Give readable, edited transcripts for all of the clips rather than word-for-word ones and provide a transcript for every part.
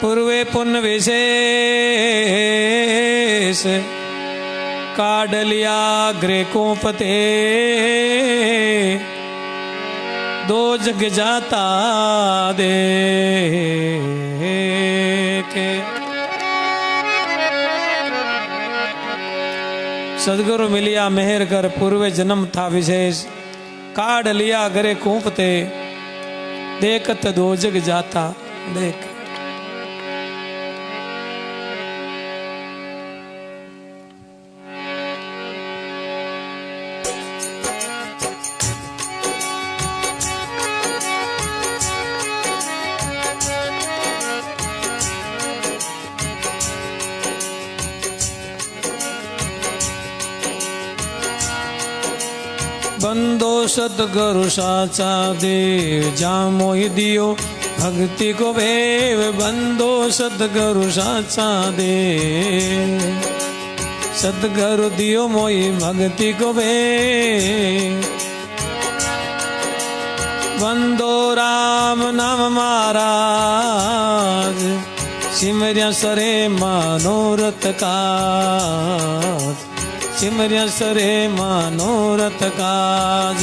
पूर्वे पुण्य विशेष काडलिया ग्रे कोपते दो जग जाता दे के। सदगुरु मिलिया मेहर कर पूर्वे जन्म था विशेष काढ़ लिया गरे कूपते देखत दो जग जाता देख। बंदो सतगुरु साचा देव जामोहि दियो भक्ति को भेव। बंदो सतगुरु साचा देव सतगुरु दियो मोहि भक्ति को भेव। बंदो राम नाम महाराज सिमरिया सरे मनोरथ काज। सिमरिया सरे मनोरथ काज।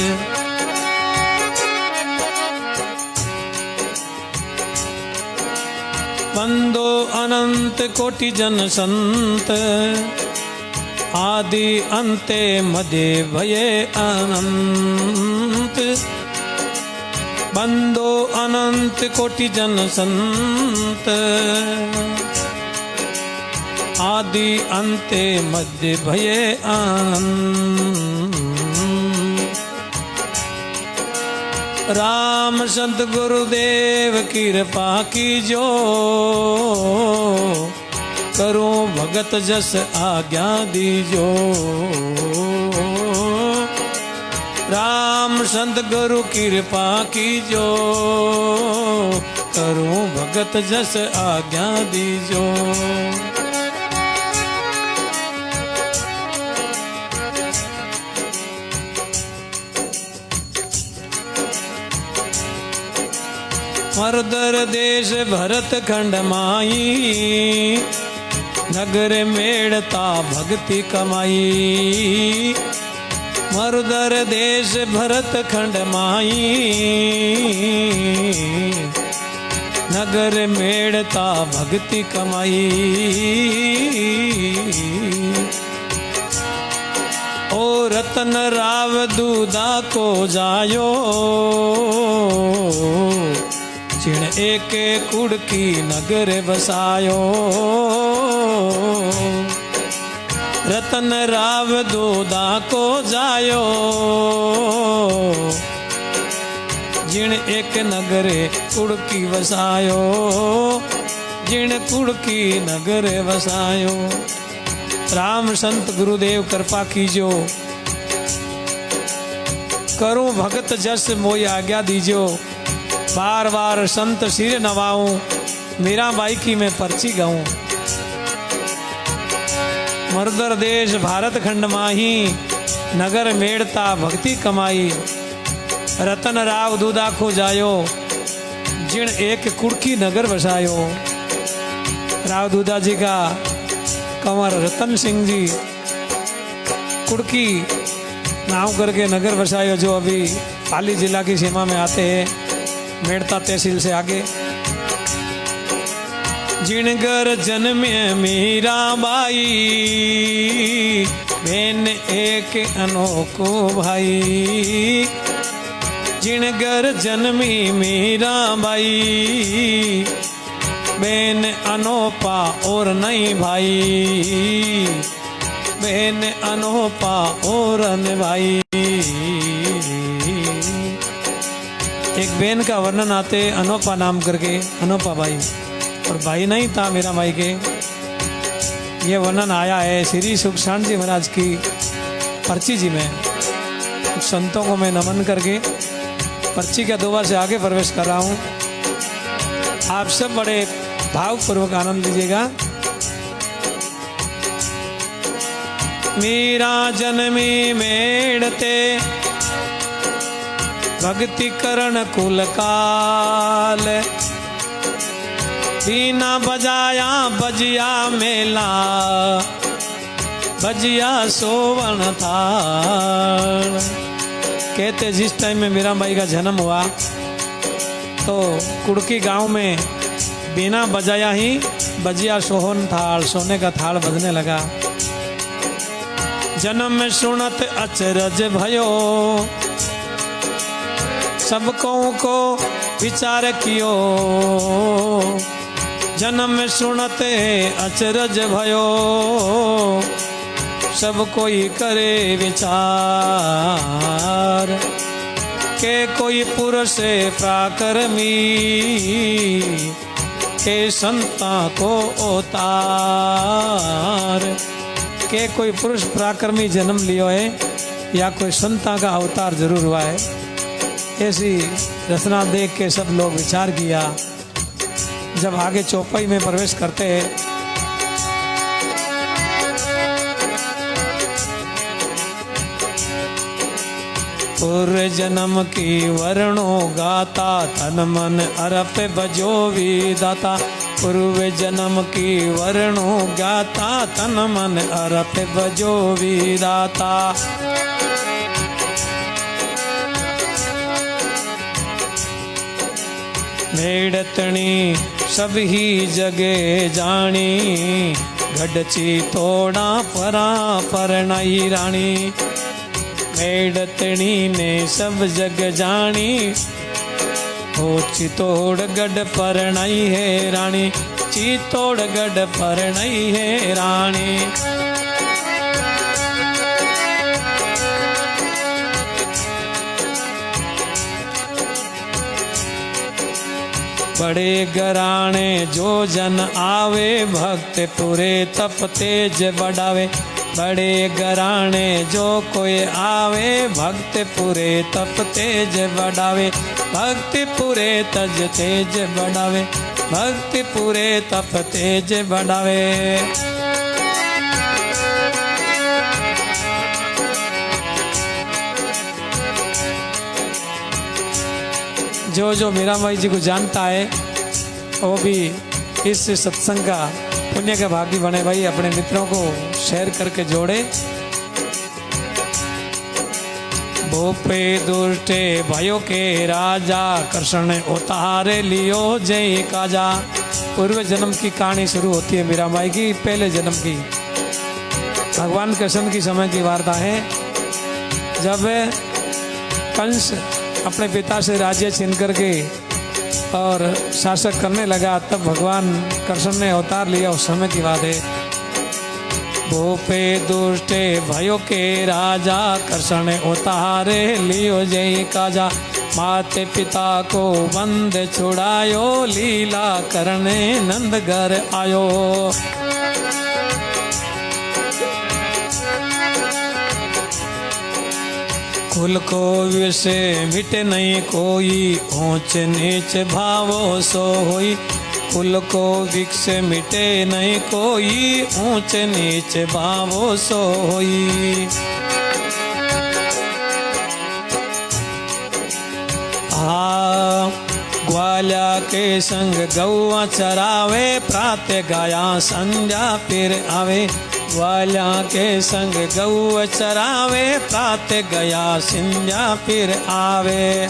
बंदो अनंत कोटि जन संत आदि अंते मध्य भये अनंत। बंदो अनंत कोटि जन संत आदि अंते मध्य भये आनंद। राम संत गुरुदेव कृपा कीजो करूं भगत जस आज्ञा दीजो। राम संत गुरु कृपा कीजो करूं भगत जस आज्ञा दीजो। मर्दर देश भरत खंड माई नगर मेड़ता भक्ति कमाई। मर्दर देश भरत खंड माई नगर मेड़ता भक्ति कमाई। ओ रतन राव दूधा को जायो चिण एक कुड़की नगर बसायो। रतन राव दूधा को जायो जिण एक नगरे कुड़की वसायो। जिण कुड़की नगर वसायो। राम संत गुरुदेव कृपा कीजो करूं भगत जस मोई आज्ञा दीजो। बार बार संत सिर नवाऊं मीरा बाई की मैं पर्ची गाऊं। मर्दर देश भारत खंड माही नगर मेड़ता भक्ति कमाई। रतन राव दूधा को जायो जिण एक कुड़की नगर बसायो। राव दूधा जी का कंवर रतन सिंह जी कुड़की नाम करके नगर बसायो जो अभी पाली जिला की सीमा में आते हैं मेड़ता तहसील से आगे। जिणगर जन्मे मीरा बाई बहन एक अनोखो भाई। जिणगर जन्मी मीरा बाई बहन अनोपा और नहीं भाई। बहन अनोपा और न भाई। एक बहन का वर्णन आते अनोपा नाम करके अनोपा भाई और भाई नहीं था मेरा भाई के। ये वर्णन आया है श्री सुखशान जी महाराज की पर्ची जी में। कुछ संतों को मैं नमन करके पर्ची के दोबारा से आगे प्रवेश कर रहा हूँ। आप सब बड़े भावपूर्वक आनंद लीजिएगा। मीरा जन्मी मेड़ते भक्ति करण कुल काल। बीना बजाया बजिया मेला, बजिया सोवन थाल। कहते जिस टाइम में मीराबाई का जन्म हुआ तो कुड़की गांव में बिना बजाया ही बजिया सोहन थाल, सोने का थाल बजने लगा। जन्म में सुनत अचरज भयो, सबको को विचार कियो। जन्म में सुनत अचरज भयो, सब कोई करे विचार। के कोई पुरुष पराक्रमी, के संता को अवतार। के कोई पुरुष पराक्रमी जन्म लियो है या कोई संता का अवतार जरूर हुआ है। ऐसी रचना देख के सब लोग विचार किया। जब आगे चौपाई में प्रवेश करते हैं पूर्व जन्म की वर्णो गाता, तन मन अरप बजो विदाता। पूर्व जन्म की वर्णो गाता, तन मन अरप बजो विदाता। मेड़तणी सब ही जगे जानी, गडची तोड़ा परा परनाई रानी। मेड़तणी ने सब जग जानी, ओ चितौड़ गढ़ परनाई है रानी। चितौड़ गढ़ परनाई है रानी। बड़े घराने जो जन आवे, भक्त पूरे तप तेज बढ़ावे। बड़े घराने जो कोई आवे, भक्त पूरे तप तेज बढ़ावे। भक्त पूरे तज तेज बढ़ावे, भक्त पूरे तप तेज बढ़ावे। जो मीराबाई जी को जानता है वो भी इस सत्संग का पुण्य का भागी बने। भाई अपने मित्रों को शेयर करके जोड़े। भोपे दुष्टे भयो के राजा, कृष्ण उतारे लियो जय काजा। पूर्व जन्म की कहानी शुरू होती है मीराबाई की। पहले जन्म की भगवान कृष्ण की समय की वार्ता है। जब कंस अपने पिता से राज्य छीन करके और शासक करने लगा, तब भगवान कृष्ण ने अवतार लिया। उस समय की बात है। भूपे दुष्टे भयो के राजा, कृष्ण उतारे लियो जय काजा। माते पिता को बंद छुड़ायो, लीला करने नंद घर आयो। कुल को विषे मिटे नहीं कोई, ऊंच नीच भावो सो होई। कुल को विक्ष मिटे नहीं कोई, ऊंच नीच भावो सो होई। ग्वालिया के संग गौआ चरावे, प्रातः गाया संध्या फिर आवे। ग्वालिया के संग गौ चरावे, प्रातः गया संध्या फिर आवे।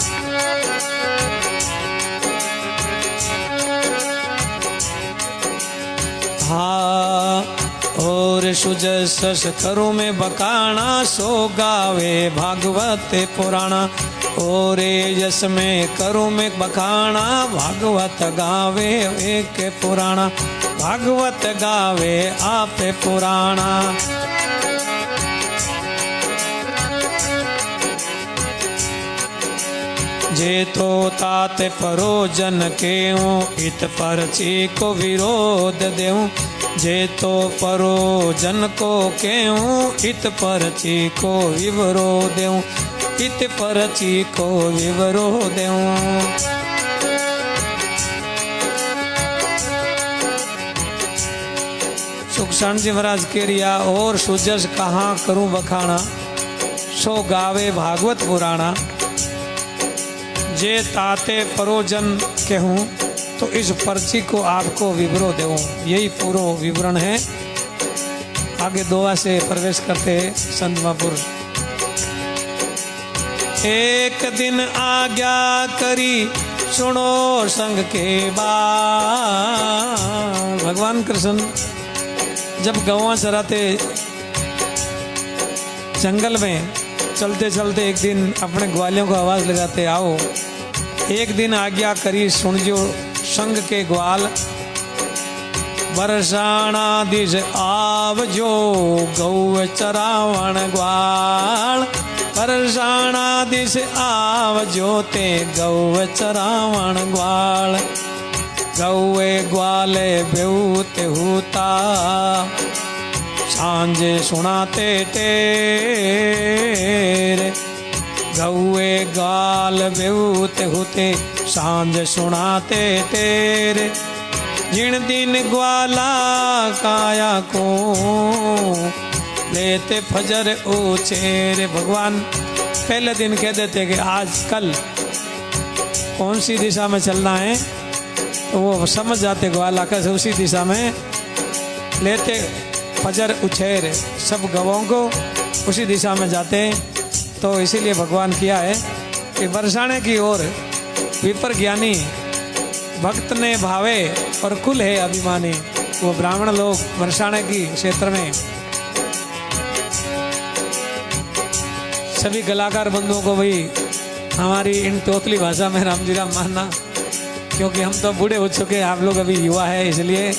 और सुजस करो में बकाना, सो गावे भागवत पुराणा। और यश में करो में बखाना, भागवत गावे एक पुराणा। भागवत गावे आप पुराणा। जे तो तात परोजन केऊं, इत परची को विरोध देऊं। जे तो परोजन को केऊं, इत परची को विवरो देऊं। इत परची को विवरो देऊं। सुखसान जी महाराज कह रिया, और सुजस कहाँ करूं बखाना, सो गावे भागवत पुराणा। जे ताते परोजन कहूं, तो इस पर्ची को आपको विवरो दूं, यही पूरा विवरण है। आगे दुआ से प्रवेश करते हैं संत महापुरुष। एक दिन आज्ञा करी सुनो संग के बाल। भगवान कृष्ण जब गौवा चराते जंगल में चलते चलते एक दिन अपने ग्वालियों को आवाज लगाते, आओ एक दिन आज्ञा करी सुन जो संग के ग्वाल। बरसाना दिश आवजो गौ चरावण ग्वाल। बरसाना दिश आवजो ते गौ चरावण ग्वाल। गौए ग्वाले बेऊते होता सांझे सुनाते तेरे। गौए गाल बेऊते होते सांझ सुनाते तेरे। जिन दिन ग्वाला काया को लेते फजर ऊंचेरे। भगवान पहले दिन कह देते कि आज कल कौन सी दिशा में चलना है, तो वो समझ जाते ग्वाला कैसे उसी दिशा में लेते फजर उछेरे। सब गवों को उसी दिशा में जाते हैं। तो इसीलिए भगवान किया है कि बरसाने की ओर विपर ज्ञानी भक्त ने भावे और कुल है अभिमानी। वो ब्राह्मण लोग बरसाने की क्षेत्र में सभी कलाकार बंधुओं को भाई हमारी इन तोतली भाषा में राम जी राम मानना, क्योंकि हम तो बूढ़े हो चुके हैं, आप लोग अभी युवा है, इसलिए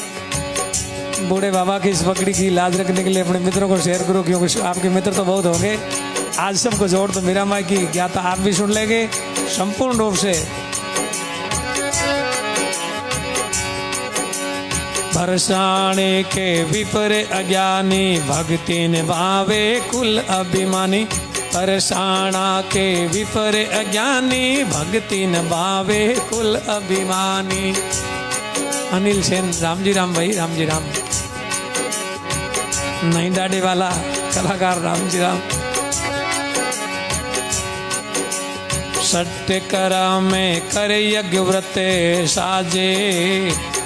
बूढ़े बाबा की इस पकड़ी की लाज रखने के लिए अपने मित्रों को शेयर करो, क्योंकि आपके मित्र तो बहुत होंगे। आज सबको जोड़ तो मीरा माई की ज्ञाता आप भी सुन लेंगे संपूर्ण रूप से। बरसाने के विपर अज्ञानी भक्ति निभावे कुल अभिमानी। बरसाना के विपर अज्ञानी भक्ति निभावे कुल अभिमानी। अनिल सेन, राम जी राम भाई, राम जी राम। नई दाढ़ी वाला कलाकार राम जी राम। सत्य करा में कर यज्ञ व्रत साजे।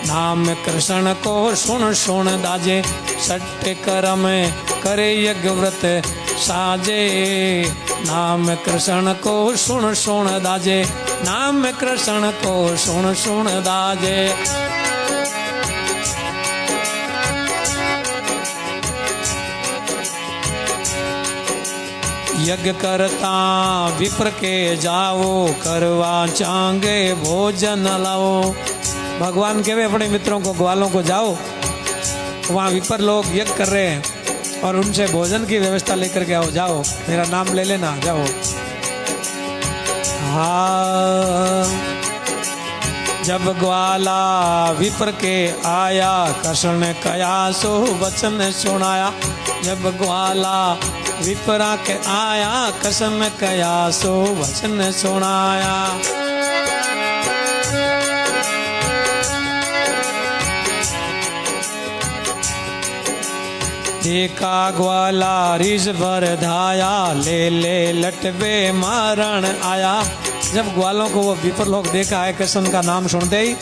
नाम कृष्ण को सुन सुन दाजे। सत्य कर में कर यज्ञ व्रत साजे। नाम कृष्ण को सुन सुन दाजे। नाम कृष्ण को सुन सुन दाजे। यज्ञ करता विप्र के जाओ। करवा चांगे भोजन लाओ। भगवान कहे अपने मित्रों को, ग्वालों को, जाओ वहाँ विप्र लोग यज्ञ कर रहे हैं और उनसे भोजन की व्यवस्था लेकर के आओ। जाओ मेरा नाम ले लेना, जाओ। हाँ जब ग्वाला विप्र के आया कृष्ण कया सो वचन सुनाया। जब ग्वाला विपरा के आया कसम कया सो वचन सुनाया। देखा ग्वाला रिज भर धाया। ले ले लटवे मारण आया। जब ग्वालों को वो विपर लोग देखा है कृष्ण का नाम सुनते ही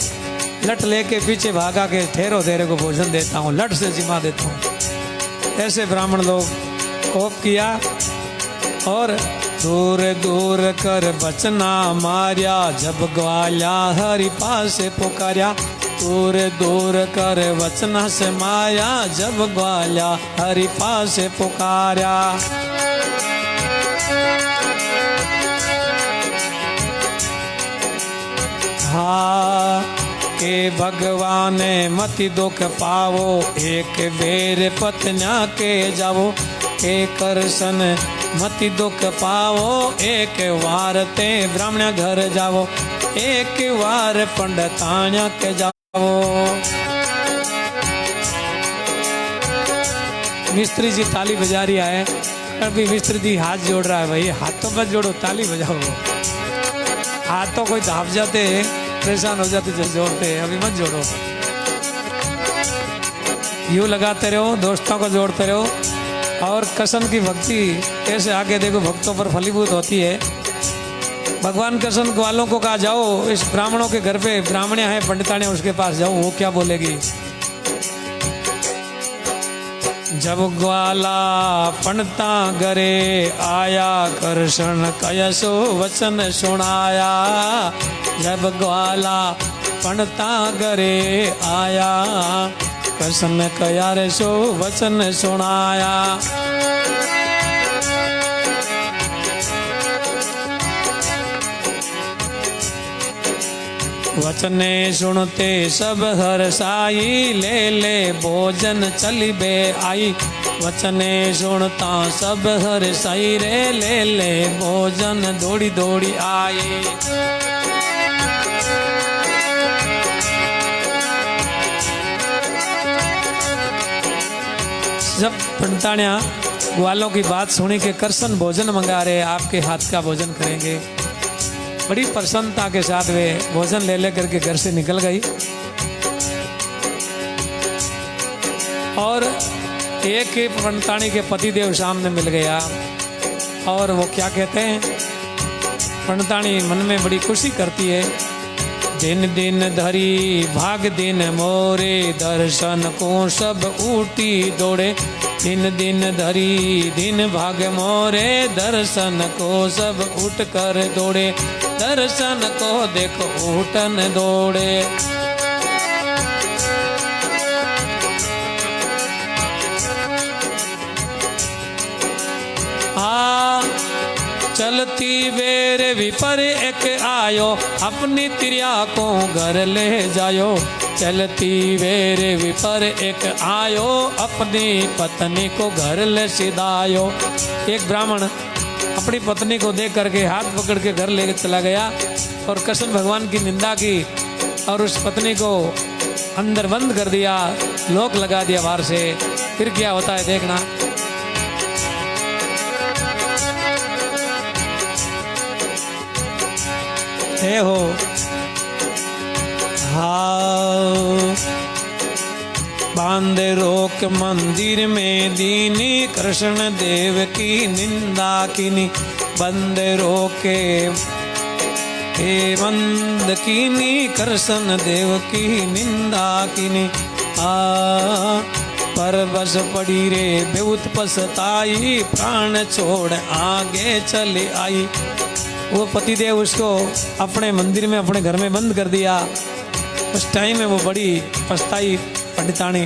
लट लेके पीछे भागा के ठहरो तेरे को भोजन देता हूँ, लट से जिमा देता हूँ। ऐसे ब्राह्मण लोग कोप किया और दूर दूर कर बचना मारिया। जब ग्वाला हरि पास पुकारिया। दूर दूर कर वचना से माया। जब ग्वाला हरि पास पुकारिया। हाँ के भगवान मति दुख पावो। एक बेर पत्न्या के जावो। के करसन मति दुख पावो। एक वार ते ब्राह्मण घर जावो। एक वार पंडिताण्या के जावो। मिस्त्री जी ताली बजा रही है। अभी मिस्त्री जी हाथ जोड़ रहा है, भाई हाथों मत जोड़ो, ताली बजाओ। हाथों कोई दाब जाते परेशान हो जाते जब जोड़ते, अभी मत जोड़ो। यूं लगाते रहो, दोस्तों को जोड़ते रहो। और कृष्ण की भक्ति कैसे आगे देखो भक्तों पर फलीभूत होती है। भगवान कृष्ण ग्वालों को कहा जाओ इस ब्राह्मणों के घर पे ब्राह्मणियां हैं पंडिताने उसके पास जाओ, वो क्या बोलेगी। जब ग्वाला पंडिता घरे आया कृष्ण कयसो वचन सुनाया। जब ग्वाला पंडिता घरे आया कृष्ण कया रे सो वचन सुनाया। वचने सुनते सब हर्षाई ले ले भोजन चली बे आई। वचने सुनता सब हर्षाई रे ले ले भोजन दौड़ी दौड़ी आई। जब पंडितानिया ग्वालों की बात सुनी कि कृष्ण भोजन मंगा रहे, आपके हाथ का भोजन करेंगे, बड़ी प्रसन्नता के साथ वे भोजन ले लेकर के घर से निकल गई। और एक ही पंडितानी के पतिदेव सामने मिल गया और वो क्या कहते हैं, पंडितानी मन में बड़ी खुशी करती है। दिन दिन धरी भाग दिन मोरे दर्शन को सब ऊटी दौड़े। दिन दिन धरी दिन भाग मोरे दर्शन को सब उठ कर दौड़े। दर्शन को देखो उठन दौड़े। चलती बेर विपर एक आयो अपनी त्रिया को घर ले जायो। चलती बेर विपर एक आयो अपनी पत्नी को घर ले सिधायो। एक ब्राह्मण अपनी पत्नी को देख करके हाथ पकड़ के घर ले चला गया और कृष्ण भगवान की निंदा की और उस पत्नी को अंदर बंद कर दिया, लॉक लगा दिया बाहर से। फिर क्या होता है देखना। हे हो हाँ बांध रोक मंदिर में दीनी कृष्ण देव की निंदा कीनी। बंद रोके हे बंद कीनी कृष्ण देव की निंदा कीनी। पर बस पड़ी रे बेउत पछताई प्राण छोड़ आगे चले आई। वो पतिदेव उसको अपने मंदिर में अपने घर में बंद कर दिया। उस टाइम में वो बड़ी पछताई पंडितानी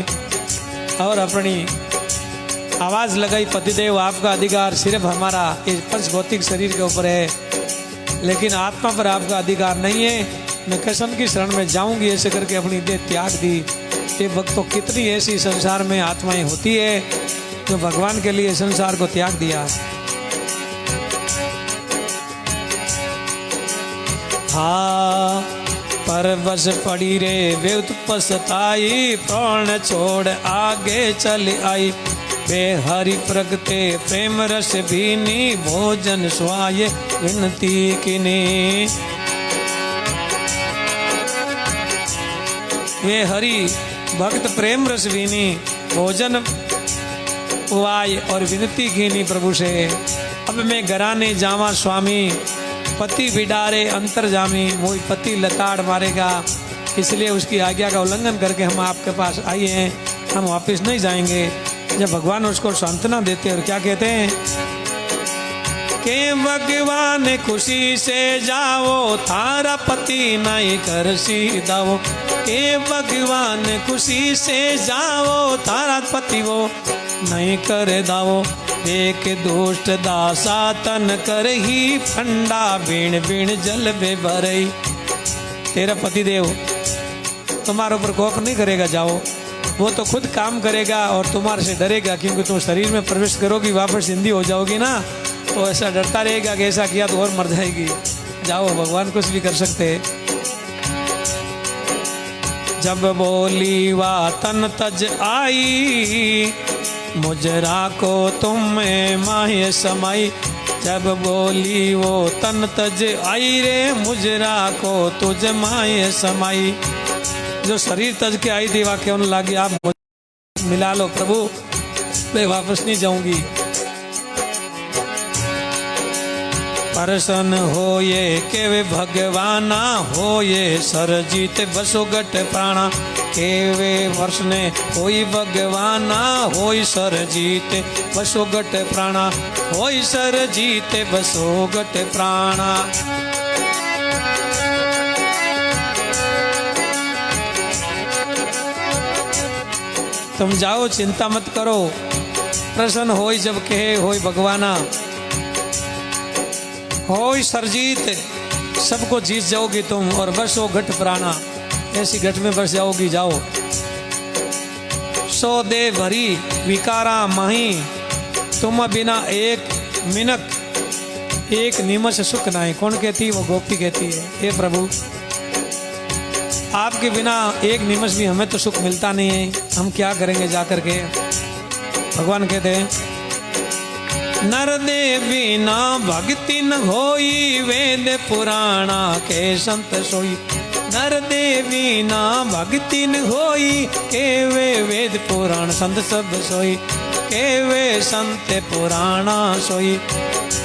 और अपनी आवाज़ लगाई, पतिदेव आपका अधिकार सिर्फ हमारा इस पंच भौतिक शरीर के ऊपर है, लेकिन आत्मा पर आपका अधिकार नहीं है। मैं कृष्ण की शरण में जाऊंगी ऐसे करके अपनी देह त्याग दी। ये भक्तों कितनी ऐसी संसार में आत्माएं होती है जो भगवान के लिए संसार को त्याग दिया। हाँ पर बस पड़ी रे बेउत पछताई प्राण छोड़ आगे चल आई। वे हरि प्रगटे प्रेम रस भीनी भोजन स्वाय विनती किनी। वे हरि भक्त प्रेम रस भीनी भोजन वाय और विनती कीनी प्रभु से। अब मैं घराने जावा स्वामी पति बिडारे अंतर्जामी। मोई पति लताड़ मारेगा, इसलिए उसकी आज्ञा का उल्लंघन करके हम आपके पास आए हैं, हम वापस नहीं जाएंगे। जब भगवान उसको सांत्वना देते और क्या कहते हैं के भगवान खुशी से जाओ थारा पति नहीं कर सीधाओ। के भगवान खुशी से जाओ थारा पति वो नहीं कर दाओ। एक दुष्ट दासा तन कर ही फंडा बीण बीण जल बे भरई। तेरा पतिदेव तुम्हारे ऊपर कोप नहीं करेगा, जाओ। वो तो खुद काम करेगा और तुम्हारे से डरेगा, क्योंकि तुम शरीर में प्रवेश करोगी वापस जिंदी हो जाओगी ना, तो ऐसा डरता रहेगा कि ऐसा किया तो और मर जाएगी। जाओ, भगवान कुछ भी कर सकते हैं। जब बोली वा तन तज आई मुजरा को तुम माहे समाई। जब बोली वो तन तज आई रे मुजरा को तुझ माहे समाई। जो शरीर तज के आई थी वाक्य उन लागी आप मिला लो प्रभु, मैं वापस नहीं जाऊंगी। प्रसन्न होए केवे भगवाना होए सरजीत बसो गट प्राणा केवे वर्ष ने होई भगवाना होई सरजीत बसो गट प्राणा होई सरजीत बसो गट प्राणा। तुम जाओ चिंता मत करो, प्रसन्न होई जब कहे होई भगवाना होई सरजीत, सबको जीत जाओगी तुम और बसो घट प्राणा, ऐसी घट में बस जाओगी। जाओ सो दे भरी विकारा माही तुम बिना एक मिनट एक निमष सुख नहीं। कौन कहती? वो गोपी कहती है, हे प्रभु आपके बिना एक निमिष भी हमें तो सुख मिलता नहीं है, हम क्या करेंगे जाकर के। भगवान कहते हैं नर देवी ना भक्ति न होई वेद पुराणा के संत सोई। नर देवी ना भक्ति न होई के वे वेद पुराण संत सब सोई के वे संत पुराणा सोई।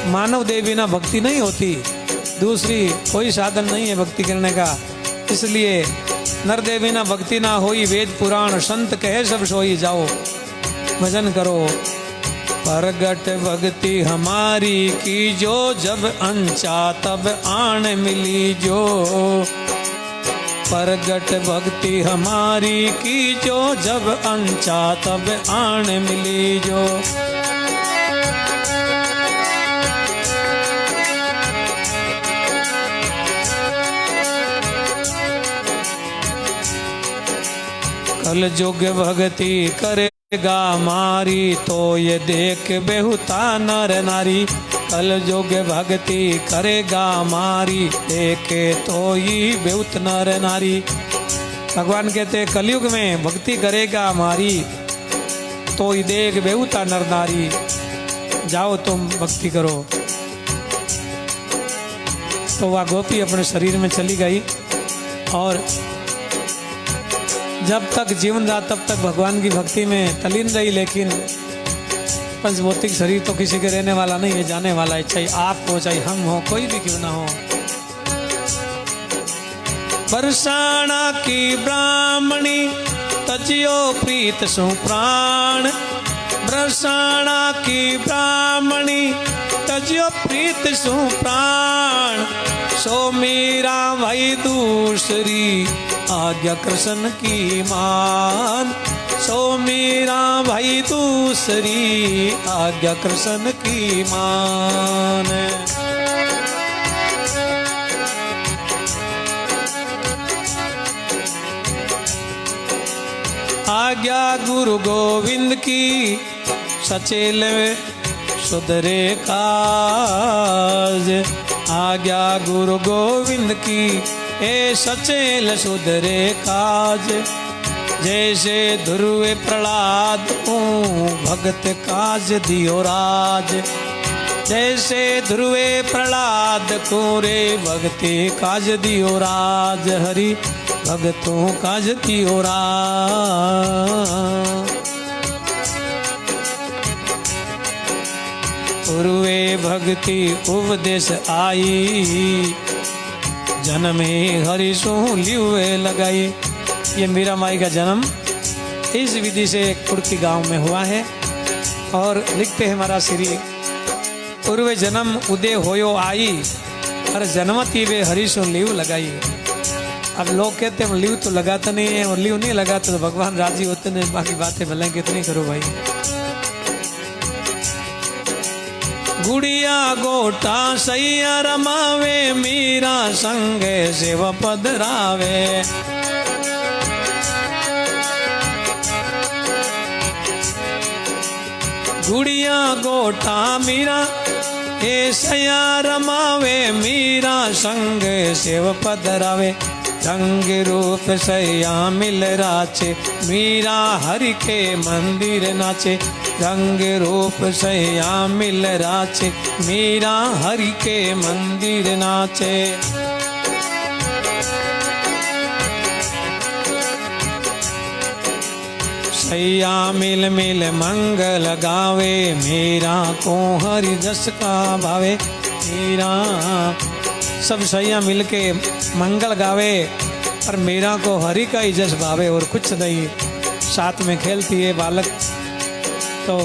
मानव देवी ना भक्ति नहीं होती, दूसरी कोई साधन नहीं है भक्ति करने का। इसलिए नर देवी ना भक्ति ना होई वेद पुराण संत कहे सब सोई। जाओ भजन करो। प्रगट भक्ति हमारी की जो जब अंचा तब आन मिली जो। प्रगट भक्ति हमारी की जो जब अंचा तब आन मिली जो। कल जुग भक्ति करेगा मारी तो ये देख बेहुता नर नारी। कल जुग भक्ति करेगा मारी देखे तो ये बेहुत नर नारी। भगवान कहते कलयुग में भक्ति करेगा हमारी तो ये देख बेहुता नर नारी। जाओ तुम भक्ति करो। तो वह गोपी अपने शरीर में चली गई और जब तक जीवन रहा तब तक भगवान की भक्ति में तलीन रही। लेकिन पंचभौतिक शरीर तो किसी के रहने वाला नहीं है, जाने वाला है। चाहे आप हो चाहे हम हो, कोई भी क्यों ना हो। बरसाना की ब्राह्मणी तजियो प्रीत सु प्राण। बरसाना की ब्राह्मणी तजियो प्रीत सु प्राण। सो मीरा भाई दूसरी आज्ञा कृष्ण की मान। सो मीरा भाई दूसरी आज्ञा कृष्ण की मान। आज्ञा गुरु गोविंद की सचेल सुधरे काज। आज्ञा गुरु गोविंद की ए सचेल सुधरे काज। जैसे ध्रुवे प्रहलाद को भगत काज दियो राज। जैसे ध्रुवे प्रहलाद को रे भगते काज दियो राज। हरि भगतों काज दियो राज। पूर्वे भक्ति उपदेश आई जन्मे हरि सो लिवे लगाई। ये मीरा माई का जन्म इस विधि से कुड़की गांव में हुआ है। और लिखते हैं हमारा श्री पूर्व जन्म उदय होयो आई और जन्मती वे हरि सो लिव लगाई। अब लोग कहते हैं लिव तो लगाता नहीं है और लिव नहीं लगाता तो भगवान राजी होते नहीं। बाकी बातें भले कितनी करो भाई। गुड़िया गोटा सैया रमावे मीरा संगे सेव पधरावे। गुड़िया गोटा मीरा ए सैया रमावे मीरा संग सेव पधरावे। रंग रूप सैया मिल राचे मीरा हरि के मंदिर नाचे। रंग रूप सैया मिल राचे मीरा हरि के मंदिर नाचे। सैया मिल मिल मंगल गावे मीरा को हरि जस का भावे। मीरा। सब सैया मिलके मंगल गावे पर मीरा को हरि का ही जस भावे और कुछ नहीं। साथ में खेलती है बालक तो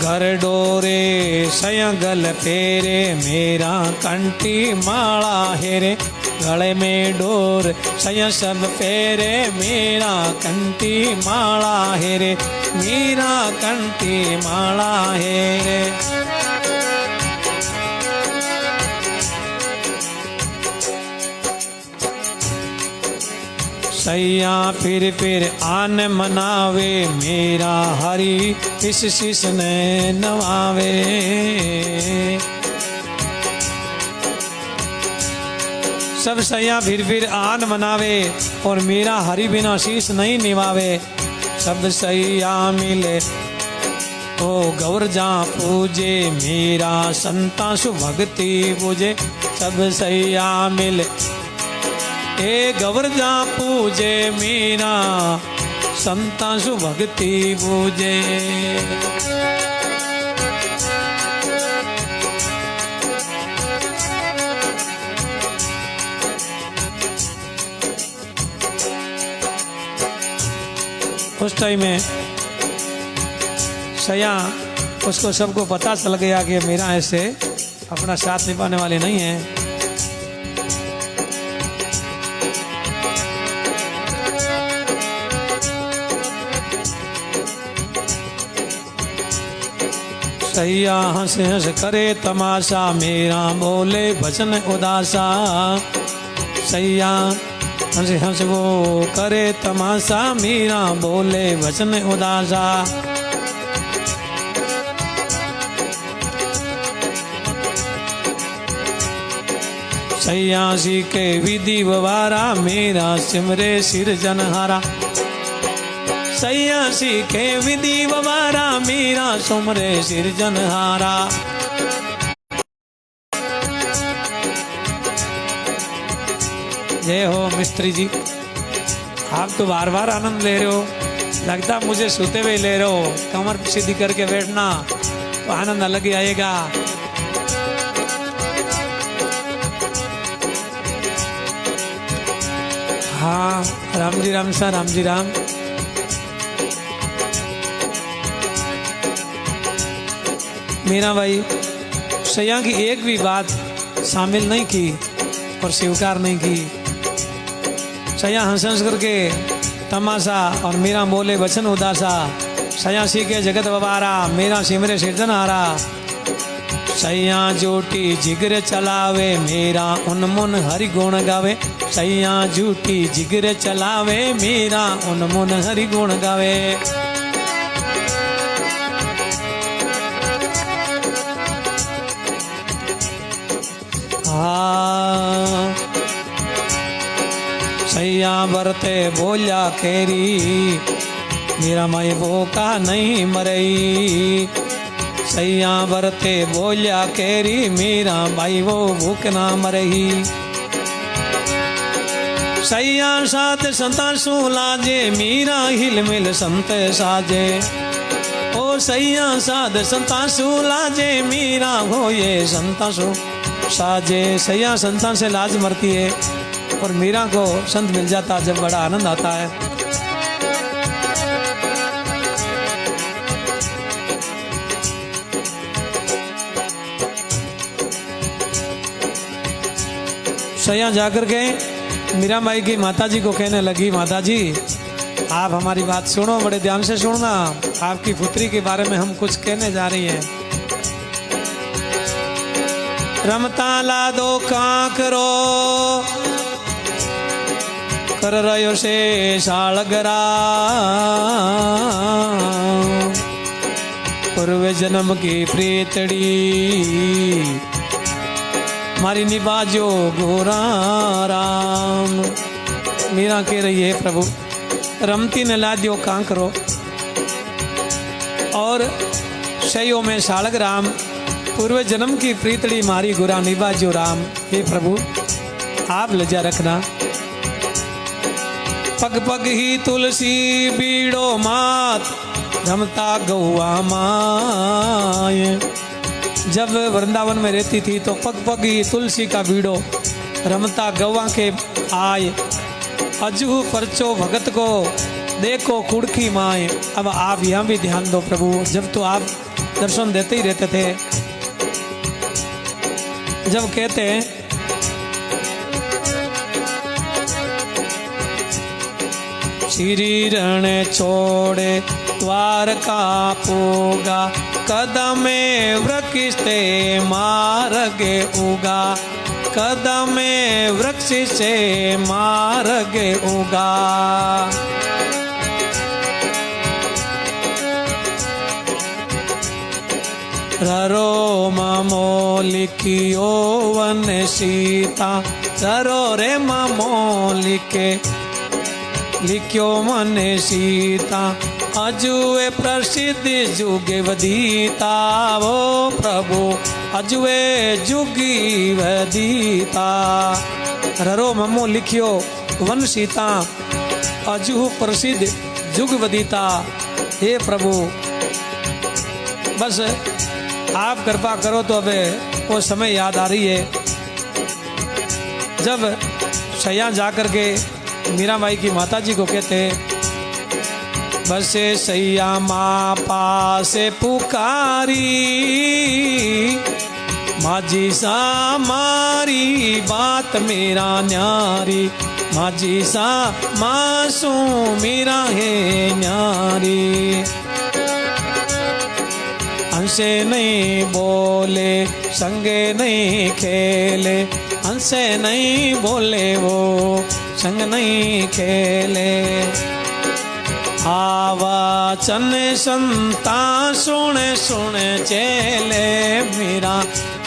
घर डोरे सया गल फेरे मीरा कंठी माला हेरे। गले में डोर सया सब फेरे मीरा कंठी माला हेरे। मीरा कंठी माला हेरे। सैया फिर आन मनावे मेरा हरि इस शिष ने नवावे। सब सैया फिर आन मनावे और मेरा हरि बिना शीश नहीं निभावे। सब सैया मिले ओ गौर जा पूजे मेरा संता सु भक्ति पूजे। सब सैया मिले ए गौर जा पूजे मीरा संता सु भक्ति पूजे। उस टाइम में सया उसको सबको पता चल गया कि मीरा ऐसे अपना साथ निभाने वाले नहीं है। सैया हंस हंस करे तमाशा मीरा बोले वचन उदासा। सैया हंस हंस वो करे तमाशा मीरा बोले वचन उदासा। सैया सीखे विधि वारा मीरा सिमरे सिरजनहारा। सैया सीखे विधि वारा मीरा सुमरे सिरजनहारा। जय हो मिस्त्री जी, आप तो बार बार आनंद ले रहे हो। लगता मुझे सोते हुए ले रहे हो। कमर सीधी करके बैठना तो आनंद अलग ही आएगा। हाँ राम जी राम सा राम जी राम। मीरा भाई सैया की एक भी बात शामिल नहीं की और स्वीकार नहीं की। सैया हंस हंस करके तमाशा और मीरा बोले वचन उदासा। सैया सीखे जगत बबारा मीरा सिमरे सिरजनहारा। सैया जोटी जिगर चलावे मीरा उनमुन हरि गुण गावे। सैया झूठी जिगर चलावे मीरा उनमुन हरि गुण गावे। सैया बरते बोलिया खेरी मेरा माई वो का नहीं मरई। सैया बरते बोलिया खेरी मेरा भाई वो भूख ना मरही। सैया साथ संता सु लाजे मीरा हिल मिल संत साजे। ओ सैया साध संता सु लाजे मीरा हो ये संता सु साजे। सैया संतान से लाज मरती है और मीरा को संत मिल जाता जब बड़ा आनंद आता है। सैया जाकर के मीरा माई की माताजी को कहने लगी, माताजी आप हमारी बात सुनो, बड़े ध्यान से सुनना। आपकी पुत्री के बारे में हम कुछ कहने जा रही हैं। रमता ला दो कांकरो कर रयो से सालगरा। पूर्व जन्म की प्रीतड़ी मारी निभाजो गोरा राम। मीरा कह रही है प्रभु रमती ने ला दियो कांकरो और सयो में सालग राम। पूर्व जन्म की प्रीतड़ी मारी गुरा निभाजो राम। हे प्रभु आप लजा रखना। पग पग ही तुलसी बीड़ो मात रमता गौआ माय। जब वृंदावन में रहती थी तो पग पग ही तुलसी का बीड़ो रमता गवा के आए। अजू परचो भगत को देखो कुड़की माए। अब आप यहाँ भी ध्यान दो प्रभु, जब तो आप दर्शन देते ही रहते थे, जब कहते हैं श्री रण छोड़े द्वारका पोगा, कदमे वृक्ष से मार्गे उगा, कदमे वृक्ष से मार्गे उगा। ररो ममो लिखियो वन सीता, ररो रे ममो लिख्यो मन सीता, अजुए प्रसिद्ध जुगे वदीता। वो प्रभु अजुए जुगी वदीता। ररो ममो लिखियो वन सीता, अजु प्रसिद्ध जुग वदीता। हे प्रभु बस आप कृपा करो तो अब वो समय याद आ रही है जब सैया जाकर के मीराबाई की माता जी को कहते बसे सैया माँ पासे पुकारी, माजी सा मारी बात मेरा न्यारी, माजी सा मासू मेरा है न्यारी। हमसे नहीं बोले संगे नहीं खेले, हमसे नहीं बोले वो संग नहीं खेले। आवा चन संता सुन सुन चेले, मेरा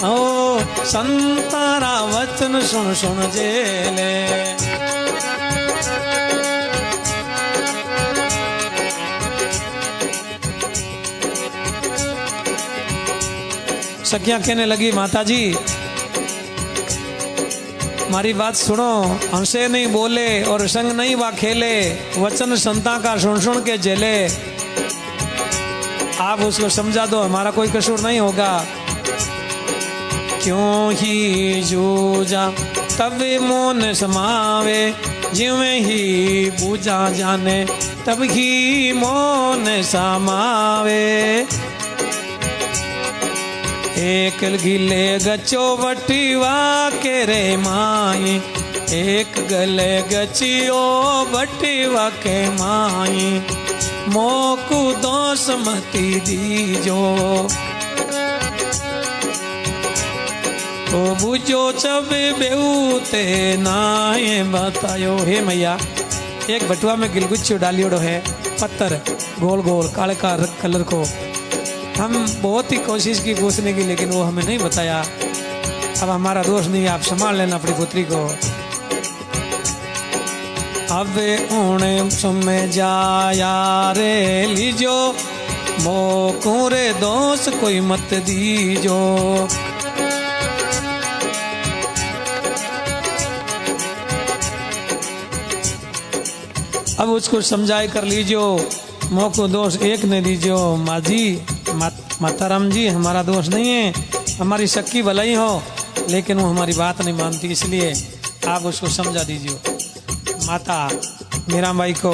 ओ संतारा वचन सुन सुन चेले। सखियां कहने लगी माता जी हमारी बात सुनो, हमसे नहीं बोले और संग नहीं वा खेले, वचन संता का सुन सुन के झेले। आप उसको समझा दो, हमारा कोई कसूर नहीं होगा। क्यों ही जूझा तब मोन समावे, जिवें ही बूझा जाने तब ही मोन समावे। एक गिले गचो बटीवा के रे माई, एक गले गचियो बटीवा के माई। मोकू दोष मती दीजो, तो बुझो चब बेऊते नाए बतायो। हे मैया एक बटुआ में गिलगुच्चो डालियोड़ो है, पत्थर गोल गोल काले का कलर को। हम बहुत ही कोशिश की पूछने की, लेकिन वो हमें नहीं बताया। अब हमारा दोष नहीं, आप संभाल लेना अपनी पुत्री को। अब उन्हें समय जाया रे लीजो, मोकू रे दोष कोई मत दीजो। अब उसको समझाए कर लीजो, मोको दोष एक ने दीजो। माँ जी माताराम जी हमारा दोष नहीं है, हमारी शक्की भलाई हो, लेकिन वो हमारी बात नहीं मानती, इसलिए आप उसको समझा दीजिए। माता मीराबाई को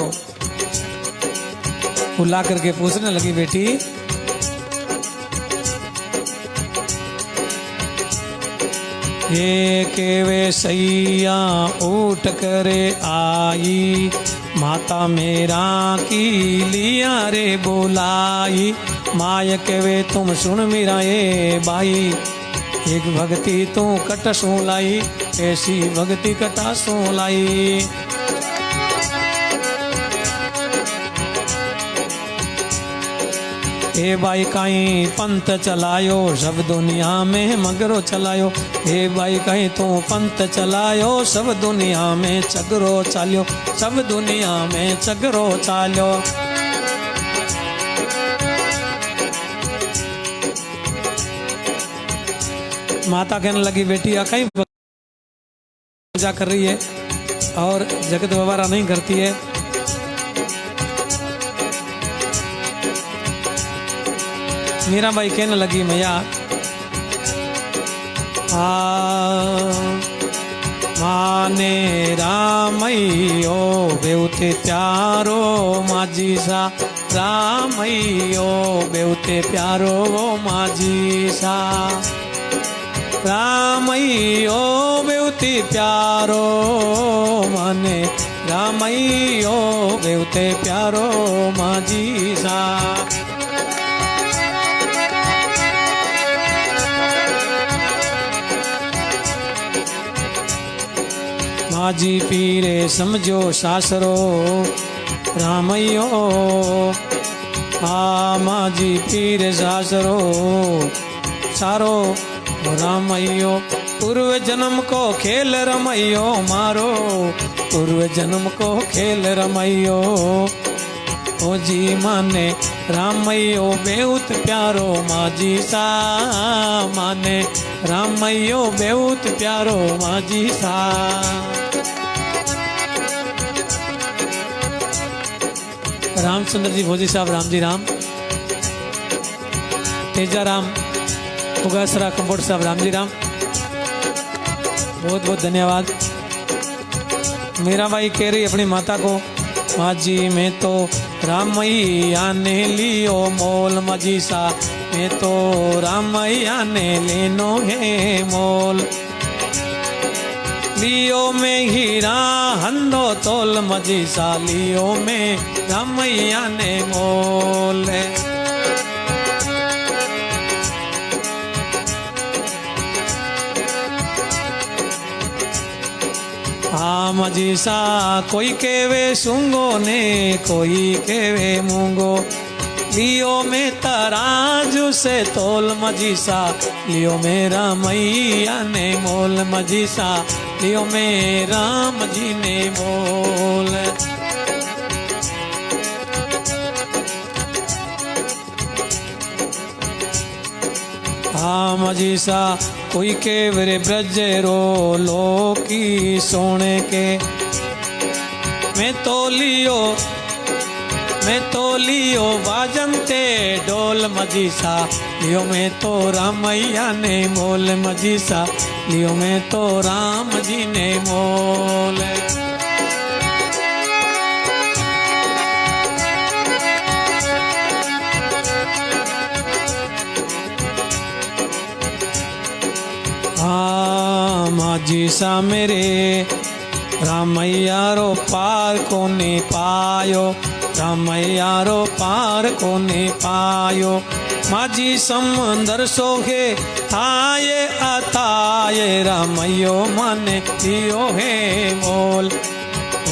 बुला करके पूछने लगी, बेटी एक वे सैया उठ करे आई, माता मेरा की लिया रे बोलाई। माय के वे तुम सुन मेरा ये बाई, एक भक्ति तू कट सो लाई, ऐसी भक्ति कटा सो लाई। हे भाई कहीं पंथ चलायो, सब दुनिया में मगरो चलायो। हे भाई कहीं तू पंथ चलायो, सब दुनिया में चगरो चालियो, सब दुनिया में चगरो चालियो। माता कहने लगी, बेटी आ कहीं पूजा कर रही है और जगत व्यवहार नहीं करती है। मीराबाई कहने लगी, मैया माने रामैयो बेउते प्यारो माझी सा रामैयो बेउते प्यारो माझी सा रामैयो बेउते प्यारो माने रामैयो बेउते प्यारो माझी सा माझी पीरे समझो सासरो रामैयो माझी पीरे सासरो सारो रामैयो पूर्व जन्म को खेल रमैयो मारो पूर्व जन्म को खेल रमैयो ओ जी माने रामैयो बेउत प्यारो माझी सा माने रामैयो बेउत प्यारो माझी सा रामचंद्र जी भोजी साहब राम जी राम तेजा राम उगासरा कंबोड साहब राम जी राम बहुत बहुत धन्यवाद। मीरा बाई कह रही अपनी माता को माँ जी मैं तो रामैया ने लियो मोल मजी सा मैं तो रामैया ने लेनो है मोल लियो में हीरा हंदो तोल मजी सा लियो में रामैया ने मोल मजी सा कोई केवे सूंगो ने कोई केवे मूंगो लियो में तराजू से तोल मजी सा लियो में रामैया ने मोल मजी सा लियो में राम जी ने मोल मजी सा कोई के वे ब्रज रो लोकी सोने के मैं तो लियो बाजनते डोल मजी सा लियो में तो रामैया ने मोल मजी सा लियो में तो राम जी ने मोल माझी सा मेरे रामैया रो पार कोने पायो रामैया रो पार कोने पायो माझी समंदर सोहे थाये अथाये रामैयो माने लियो है मोल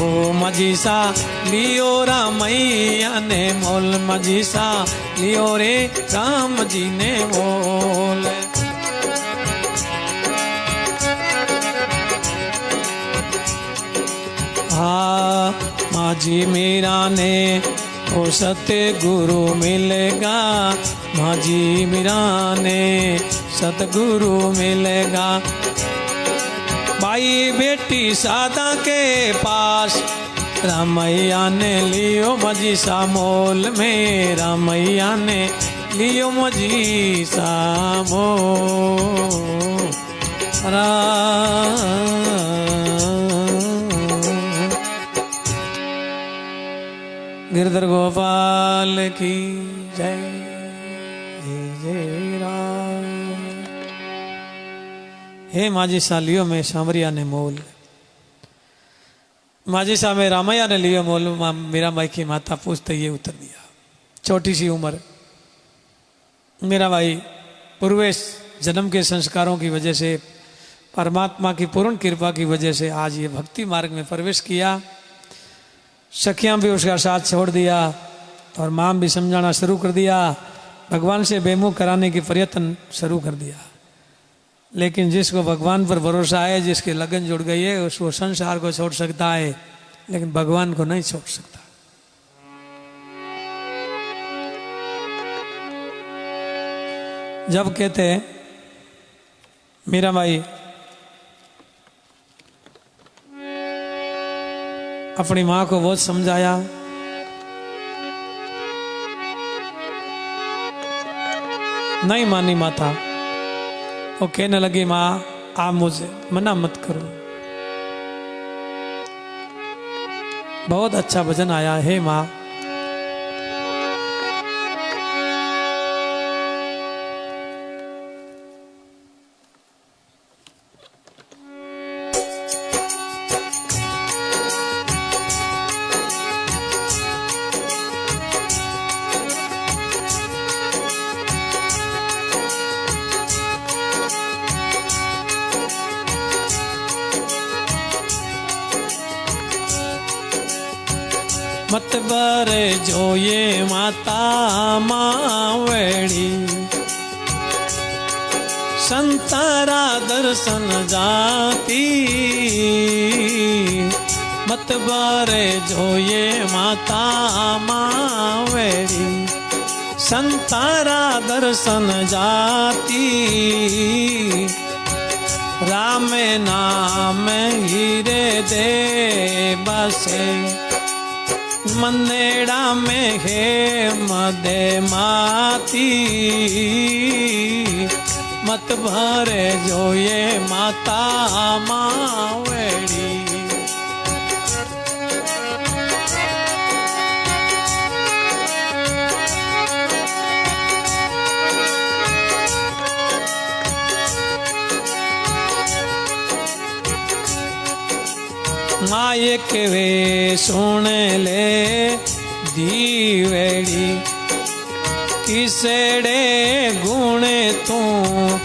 ओ माझी सा लियो रामैया ने मोल माझी सा लियो रे राम जी ने मोल माझी मीरा ने ओ सत्य गुरु मिलेगा माझी मीरा ने सतगुरु मिलेगा भाई बेटी सादा के पास रामैया ने लियो मजी सा मोल में रामैया ने लियो मजी सा मोल गिरधर गोपाल की जय जय राम। हे माझी सालियों में सांवरिया ने मोल माझी सा में रामैया ने लियो मोल मेरा माई की माता पूछते ये उतर दिया छोटी सी उम्र मेरा भाई पूर्वेश जन्म के संस्कारों की वजह से परमात्मा की पूर्ण कृपा की वजह से आज ये भक्ति मार्ग में प्रवेश किया सखियां भी उसका साथ छोड़ दिया और माँ भी समझाना शुरू कर दिया भगवान से बेमुख कराने की प्रयत्न शुरू कर दिया लेकिन जिसको भगवान पर भरोसा है जिसकी लगन जुड़ गई है उसको संसार को छोड़ सकता है लेकिन भगवान को नहीं छोड़ सकता। जब कहते हैं मीरा भाई अपनी माँ को बहुत समझाया नहीं मानी माता वो कहने लगी माँ आप मुझे मना मत करो। बहुत अच्छा भजन आया है माँ। मत बर जो ये माता मावड़ी, संतारा दर्शन जाती। मत बर जो ये माता मावड़ी, संतारा दर्शन जाती। राम नाम हीरे दे बसे, मनेड़ा में है मदे माती। मत भरे जो ये माता मावड़ी। माये के वे सुन ले दीवेड़ी, किसड़े गुण तू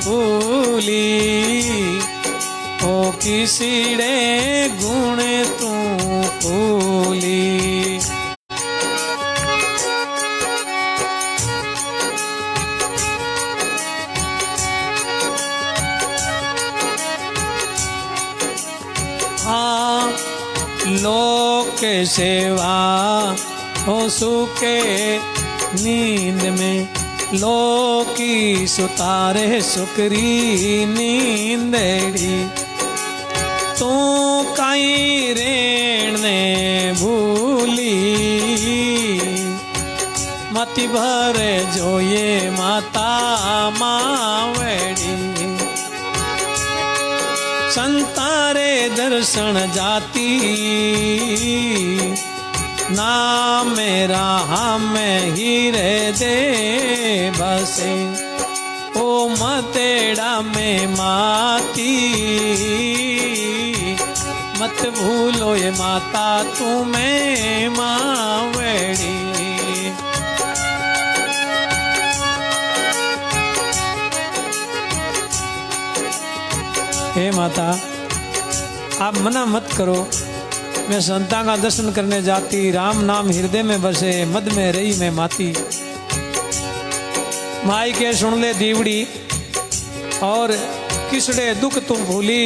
भूली। ओ किसड़े गुण तू भूली। हाँ लोक सेवा हो सुके नींद में, लोकी सुतारे सुकरी नींदड़ी। तू कई रेण ने भूली, मति भरे जो ये माता मावड़ी। संतारे दर्शन जाती, ना मेरा हम हीरे दे बसे। ओ मतेड़ा में माती, मत भूलो ये माता तुम्हें मावड़ी। हे माता आप मना मत करो, मैं संता का दर्शन करने जाती। राम नाम हृदय में बसे, मद में रही मैं माती। माई के सुन ले दीवड़ी, और किसड़े दुख तुम भूली।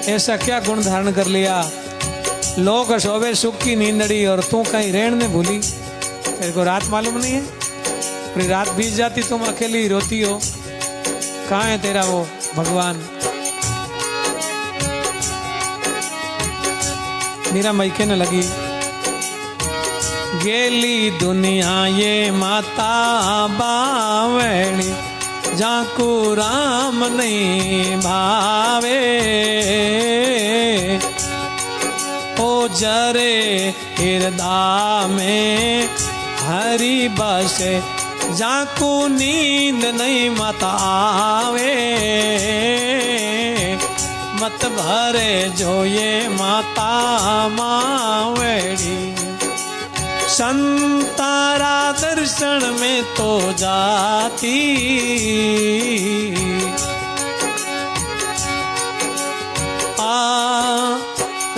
ऐसा क्या गुण धारण कर लिया। लोग सोवे सुख की नींदड़ी, और तू कहीं रेण में भूली। तेरे को रात मालूम नहीं है, पूरी रात बीत जाती तुम अकेली रोती हो। कहाँ है तेरा वो भगवान। मीरा मई के न लगी, गेली दुनिया ये माता बावड़ी। जाकू राम नहीं भावे, ओ जरे हृदय में हरि बसे। जाकू नींद नहीं माता आवे, मत भरे जो ये माता मावड़ी। संतारा दर्शन में तो जाती, आ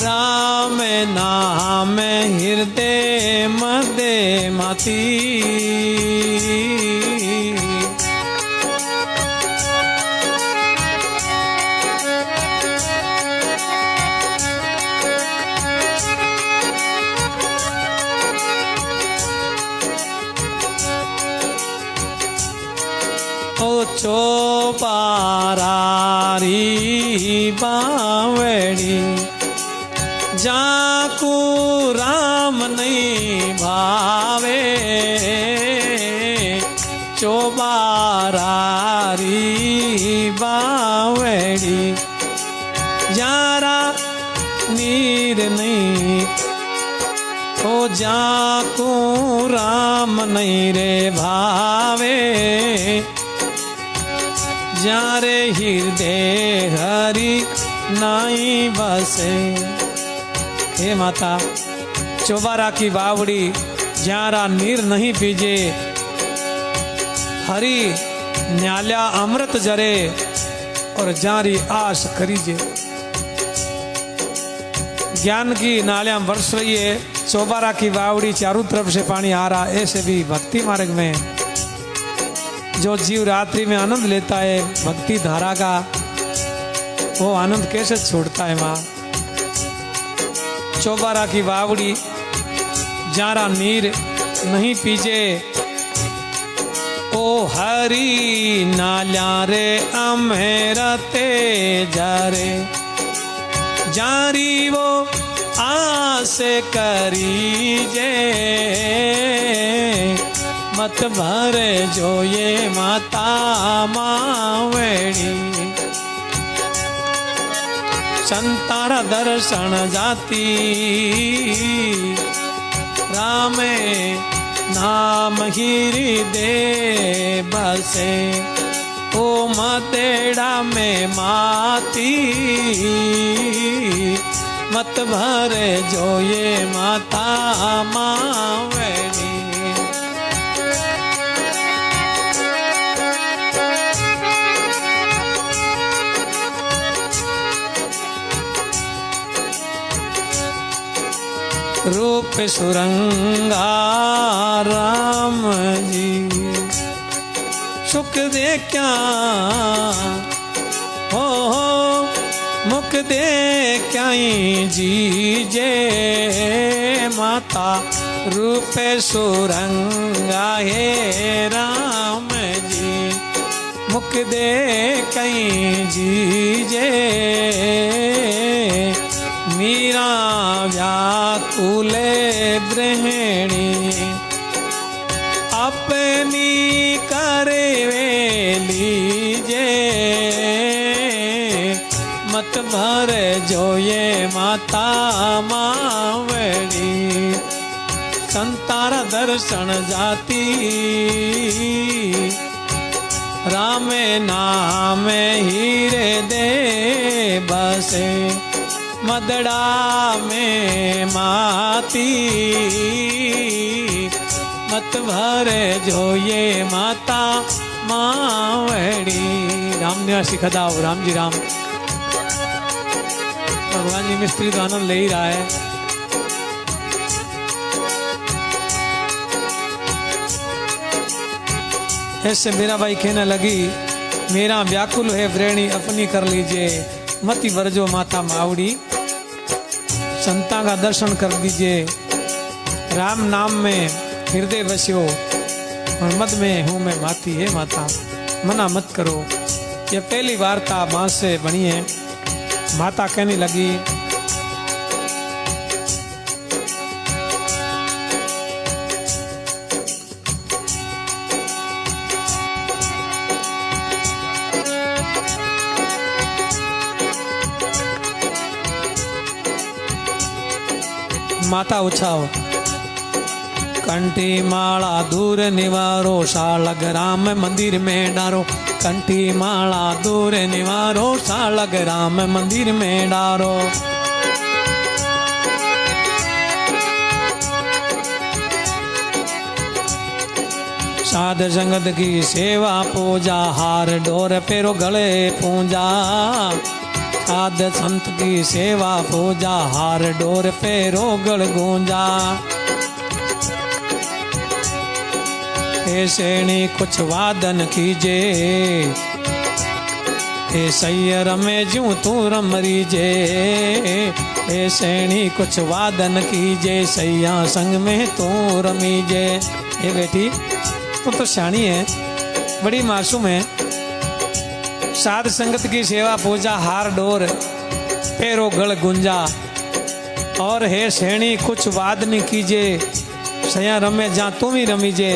राम नाम हृदय मदे माती। चोपारारी बावड़ी, जाकू राम नहीं भावे। चोबारारी बावड़ी जारा नीर नहीं ओ जाको राम नहीं रे भावे जारे हृदय हरि नाई बसे। हे माता चौबारा की बावड़ी ज्यारा नीर नहीं पीजे हरि न्याल्या अमृत जरे और जारी आश करीजे। ज्ञान की नालियां बरस रही है, चौबारा की बावड़ी चारों तरफ से पानी आ रहा। ऐसे भी भक्ति मार्ग में जो जीव रात्रि में आनंद लेता है भक्ति धारा का, वो आनंद कैसे छोड़ता है माँ। चौबारा की बावड़ी जारा नीर नहीं पीजे ओ हरी नाल्या रे अमेरते जारे जारी वो आस करीजे मत भरे जो ये माता मावड़ी संतारा दर्शन जाती रामे नाम हीरी दे बसे ओ मतेड़ा में माती मत भरे जो ये माता मावड़ी। रूप सुरंगा राम जी सुख दे क्या हो मुख दे क्या जी जे माता रूप सुरंगा हे राम जी मुख दे कहीं जी जे मीरा व्याकुले ब्रहणी अपनी करे लीजे मत भरे जो ये माता मावड़ी संतारा दर्शन जाती राम नाम हीरे दे बसे मदड़ा में माती मत भरे जो ये माता मावड़ी। राम निवासी खदाओ राम जी राम। भगवान जी मिस्त्री तो आनंद ले ही रहा है। ऐसे मेरा भाई कहने लगी मेरा व्याकुल है व्रेणी अपनी कर लीजिए मति वर्जो माता मावड़ी संता का दर्शन कर दीजिए राम नाम में हृदय बस्यो और मद में हूँ मैं माती है माता मना मत करो। ये पहली वार्ता माँ से बनी है। माता कहने लगी माता उछाओ कंठी माला दूर निवारो शालग राम मंदिर में डारो कंठी माला दूर निवारो शालग राम मंदिर में डारो। साध संगत की सेवा पूजा हार डोर पेरो गले पूजा साध संत की सेवा पूजा हार डोर पे रोगड़ गूंजा ऐसे नहीं कुछ वादन कीजे सैयर में जू तू रमरी जे ऐसे नहीं कुछ वादन कीजे सैया संग में तू रमी जे। ये बेटी तू तो शानी है बड़ी मासूम है। साध संगत की सेवा पूजा हार डोर पैरो गल गुंजा और हे सेणी कुछ वाद नहीं कीजे सया रमे जा तुम ही रमीजे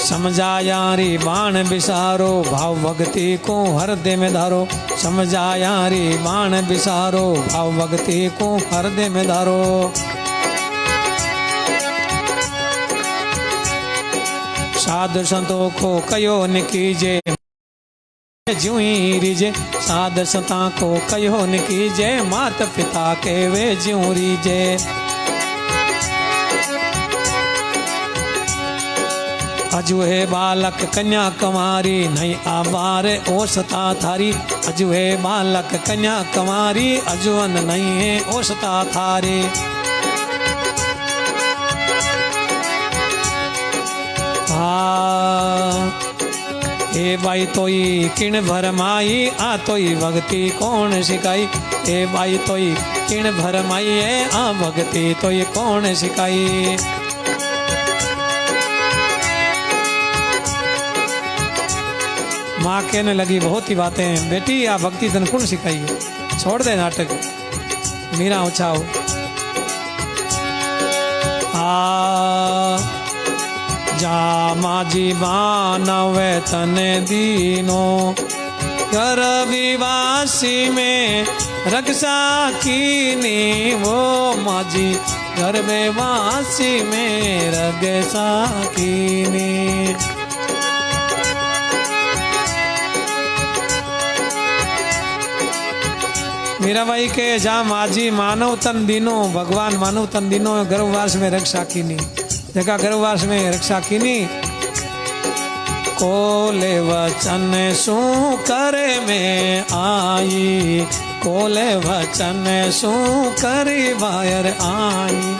समझाया रे बाण बिसारो भाव भक्ति को हृदय में धारो। समझाया रे बाण बिसारो भाव भक्ति को हृदय में धारो। साधु संतों को कयो न कीजे ज्यों ही रीजे। साधु संता को कयो न कीजे मात पिता के वे ज्यों रीजे। अजु है बालक कन्या कुमारी नहीं आवार ओसता थारी। अजु है बालक कन्या कुमारी अजुवन नहीं है ओसता थारी। ए भाई तोई किण भरमाई आ तोई भक्ति कौन सिखाई। ए भाई तोई किण भरमाई है आ भक्ति तोई कौन सिखाई। माँ कहने लगी बहुत ही बातें बेटी आ भक्ति तन कौन सिखाई है। छोड़ दे नाटक मीरा उछाओ। जा माजी मानवे तने दीनो घर विवासी में रक्षा कीनी। वो माजी घर विवासी में रक्षा कीनी। मीराबाई के जा माजी मानव तन दीनो भगवान मानव तन दीनो गर्भवास में रक्षा कीनी। जगह गर्भवास में रक्षा कीनी। कोले वचन सू करे में आई। कोले वचन सू करी बायर आई।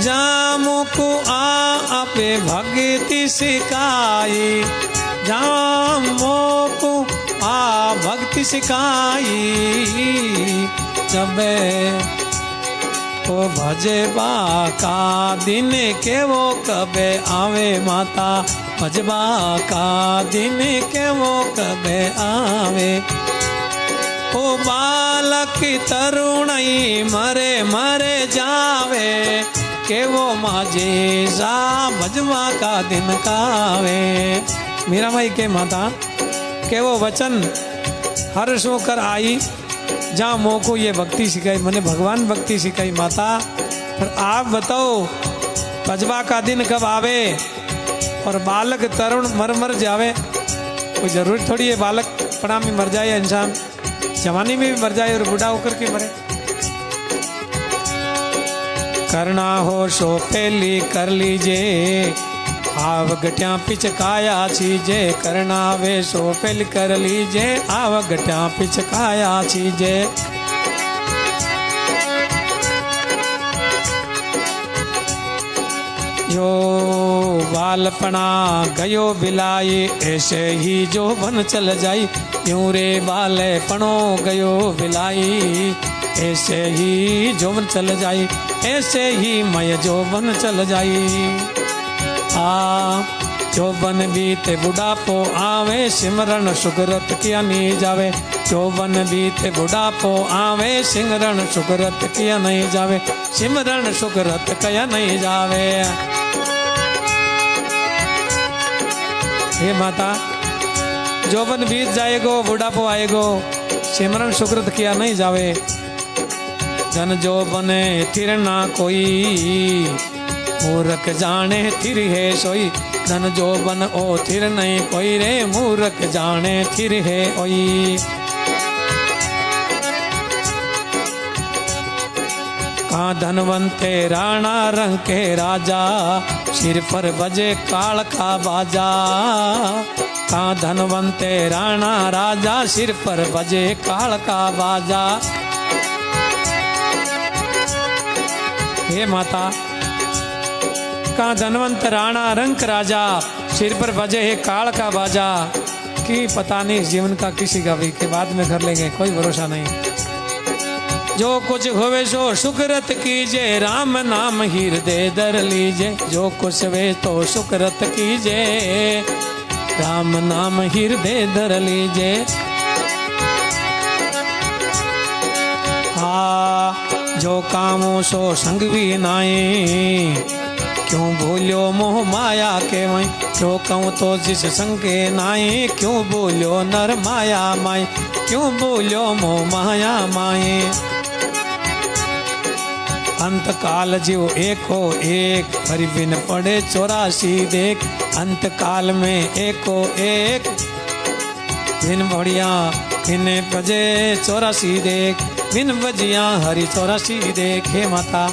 जामु को आपे भक्ति सिखाई। जामो को आ भक्ति सिखाई। जब वो भजे बा का दिन के वो कबे आवे माता। भजबा का दिन के वो कबे आवे। ओ बालक तरुणई मरे मरे जावे। के वो माजे जा भजबा का दिन कावे। मीरा भाई के माता के वो वचन हर सो कर आई। जहाँ मोह को ये भक्ति सिखाई मैंने भगवान भक्ति सिखाई माता। पर आप बताओ पजबा का दिन कब आवे और बालक तरुण मर मर जावे। कोई जरूरी थोड़ी है बालक पड़ा में मर जाए इंसान जवानी में भी मर जाए और बूढ़ा होकर के मरे। करना हो सो पहली कर लीजिए आव गट्या पिचकाया चीजे। करना वे सो पहल कर लीजे आव गट्या पिचकाया चीजे। यो बालपना गयो बिलाई ऐसे ही जो बन चल जाई। यूं रे बालपनो गयो बिलाई ऐसे ही जो बन चल जाई। ऐसे ही मय जो बन चल जाई। जो बन बीते बुढ़ापो आवे सिमरन सुगरत किया नहीं जावे। जो बन बीते बुढ़ापो आवे सिमरन सुगरत किया नहीं जावे। सिमरन सुगरत किया नहीं जावे। हे माता जो बन बीत जाएगो बुढ़ापो आएगो सिमरन सुगरत किया नहीं जावे। जन जो बने थिर ना कोई मूर्ख जाने थिर है सोई। धन जो बन ओ थिर नहीं कोई रे मूर्ख जाने थिर है ओई। कहाँ धनवंते राणा रंग के राजा सिर पर बजे काल का बाजा। कहाँ धनवंते राणा राजा सिर पर बजे काल का बाजा। हे माता का धनवंत राणा रंक राजा सिर पर बजे है काल का बाजा। कि पता नहीं जीवन का किसी का भी के बाद में कर लेंगे कोई भरोसा नहीं। जो कुछ होवे सो सुकरत कीजे राम नाम हृदय धर लीजे। जो कुछ वे तो सुकरत कीजे राम नाम हृदय धर लीजे। जो कामो सो संग भी नाए क्यों भूल्यो मोह माया के वहीं, क्यों कहूँ तो जिस संग के नाई, क्यों भूल्यो नर माया माई, क्यों भूल्यो मोह माया माई। अंत काल जीव एको एक, हरि बिन पड़े 84 देख। अंत काल में एको एक, बिन बढ़िया बिन बजे 84 देख, बिन बजिया हरि 84 देख। हे माता,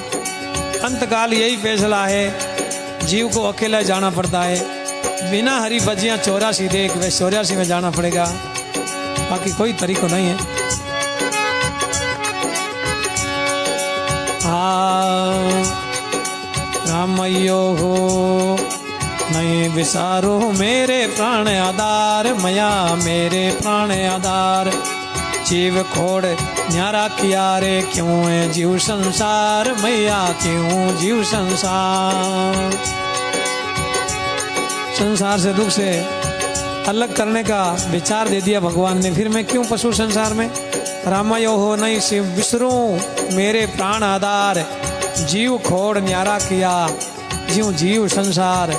अंत काल यही फैसला है, जीव को अकेला जाना पड़ता है, बिना हरि बजिया 84 देख, वे 84 में जाना पड़ेगा, बाकी कोई तरीका नहीं है। रामयो हो नहीं विसारो मेरे प्राण आधार, मया मेरे प्राण आधार। जीव खोड़ न्यारा किया रे, क्यों है जीव संसार, मैया क्यों जीव संसार। संसार से दुख से अलग करने का विचार दे दिया भगवान ने, फिर मैं क्यों पशु संसार में। रामयो हो नहीं शिव विसरूं मेरे प्राण आधार, जीव खोड़ न्यारा किया जीव जीव संसार।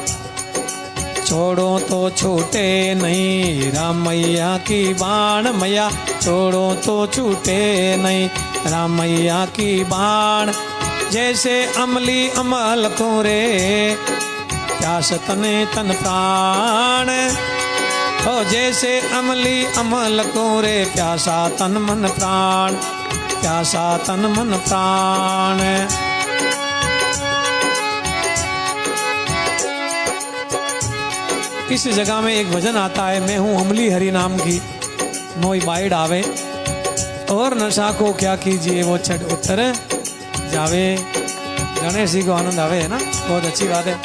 छोड़ो तो छूटे नहीं रामैया की बाण, मैया छोड़ो तो छूटे नहीं रामैया की बाण। जैसे अमली अमल को रे, प्यास तने तन प्राण। ओ जैसे अमली अमल को रे, प्यासा तन मन प्राण, प्यासा तन मन प्राण। इस जगह में एक भजन आता है, मैं हूँ अमली हरि नाम की, मोई बाइड आवे और नशा को क्या कीजिए वो छठ उतर जावे। गणेश जी को आनंद आवे, है ना, बहुत अच्छी बात है।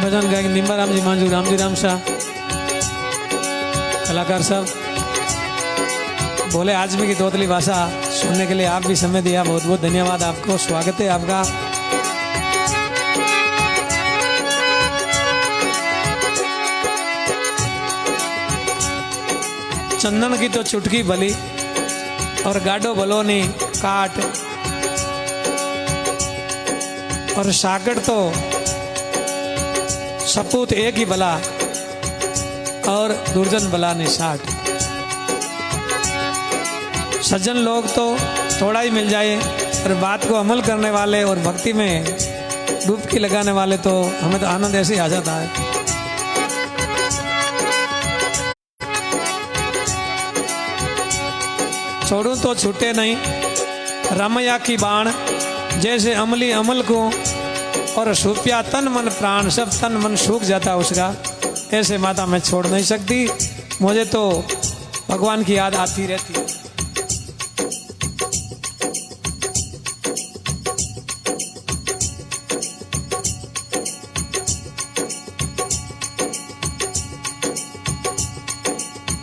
भजन गायक निम्बा राम जी मांझू, राम जी राम शाह, कलाकार सब बोले आजमी की तोतली भाषा सुनने के लिए आप भी समय दिया, बहुत बहुत धन्यवाद आपको, स्वागत है आपका। चंदन की तो चुटकी भली और गाडो भलो नी काट, और सागड़ तो सपूत एक ही भला और दुर्जन भला ने 60। सज्जन लोग तो थोड़ा ही मिल जाए, और बात को अमल करने वाले और भक्ति में डुबकी लगाने वाले तो हमें तो आनंद ऐसे ही आ जाता है। छोड़ूं तो छूटे नहीं रामैया की बाण, जैसे अमली अमल को और सूपिया तन मन प्राण, सब तन मन सूख जाता उसका, ऐसे माता मैं छोड़ नहीं सकती, मुझे तो भगवान की याद आती रहती है।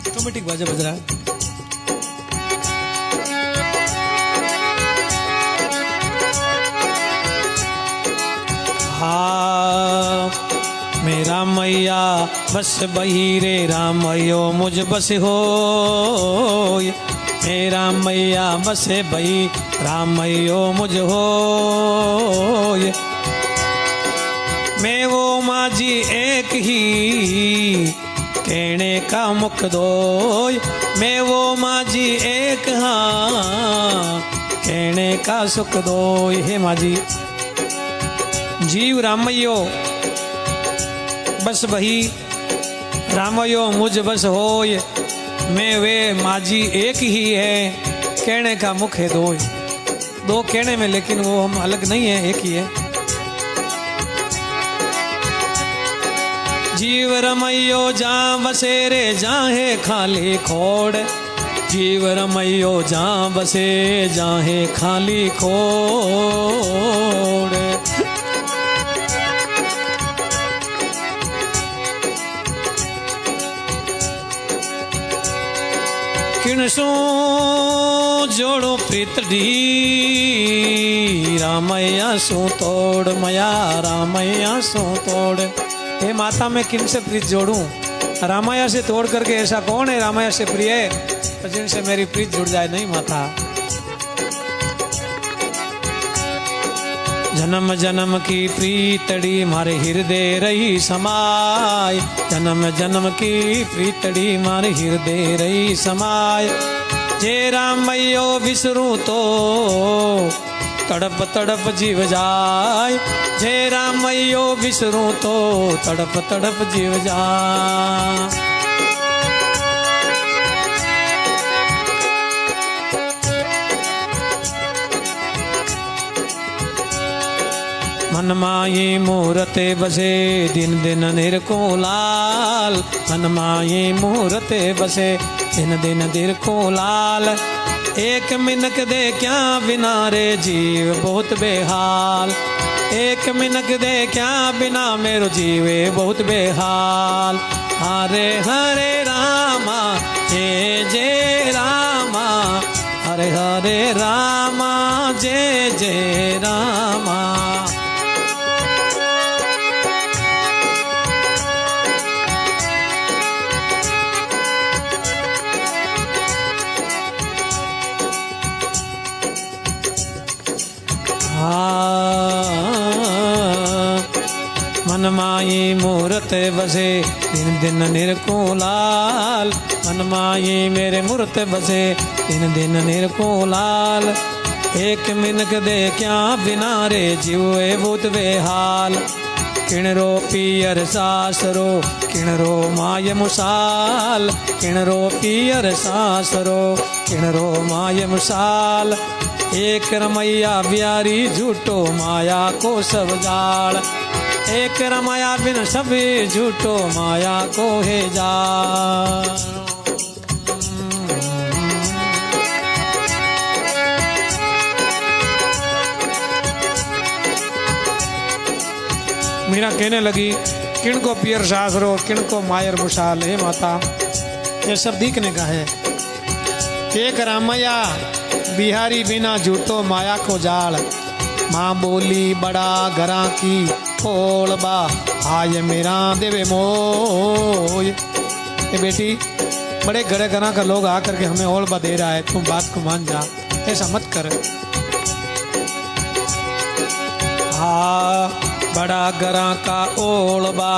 ऑटोमेटिक बाजा बज रहा है। मेरा मैया बस बही रे रामयो मुझ बस हो, मेरा मैया बस बही रामयो मुझ हो। मैं वो माझी एक ही कहने का मुख दोय, मैं वो माझी एक हाँ कहने का सुख दोय। हे माझी जीव रामयो बस वही रामयो मुझ बस होय, मैं वे माझी एक ही है कहने का मुख है दो। दो कहने में लेकिन वो हम अलग नहीं है, एक ही है। जीव रमैयो जहाँ बसे रे जाहे खाली खोड़, जीव रमैयो जहाँ बसे जाहे खाली खोड़। किणसो जोड़ो प्रीतडी रामैया सो तोड़, मया रामैया सो तोड़। हे माता मैं किन से प्रीत जोड़ूं, रामैया से तोड़ करके ऐसा कौन है रामैया से प्रिय, जिनसे मेरी प्रीत जुड़ जाए। नहीं माता, जन्म जन्म की प्रीतड़ी मारे हृदय रही समाय, जन्म जन्म की प्रीतड़ी मारे हृदय रही समाय। जे राम मैयो विसरूं तो तड़प तड़प जीव जाय, जे राम मैयो विसरूं तो तड़प तड़प जीव जाय। मन माई मूरते बसे दिन दिन निरको लाल, मन माई मूरते बसे दिन दिन निरको लाल। एक मिनक दे क्या बिना रे जीव बहुत बेहाल, एक मिनक दे क्या बिना मेरो जीवे बहुत बेहाल। हरे हरे रामा जय जय रामा, हरे हरे रामा जय जय रामा। मन माई मूरत बसे दिन दिन निरको लाल, मन माई मेरे मूरत बसे दिन दिन निरको लाल। एक मिनक दे क्या बिना रे जीवे बहुत बेहाल। किणरो पियर सासरो किणरो माय मुसाल, किणरो पियर सासरो किणरो माय मुसाल। एक रमैया ब्यारी झूठो माया को सब जाल, एक रमैया बिन सभी झूठो माया को है जाल। मीरा कहने लगी किनको पियर सासरो किनको मायर मुसाल। हे माता ये सब दिखने का है। एक रामैया बिहारी बिना झूठो माया को जाल। माँ बोली बड़ा घरा की खोल बा आय मेरा देवे मोय। ये बेटी बड़े घरे घरा का लोग आकर के हमें ओलबा दे रहा है, तुम बात को मान जा, ऐसा मत कर। हाँ बड़ा घरा का ओलबा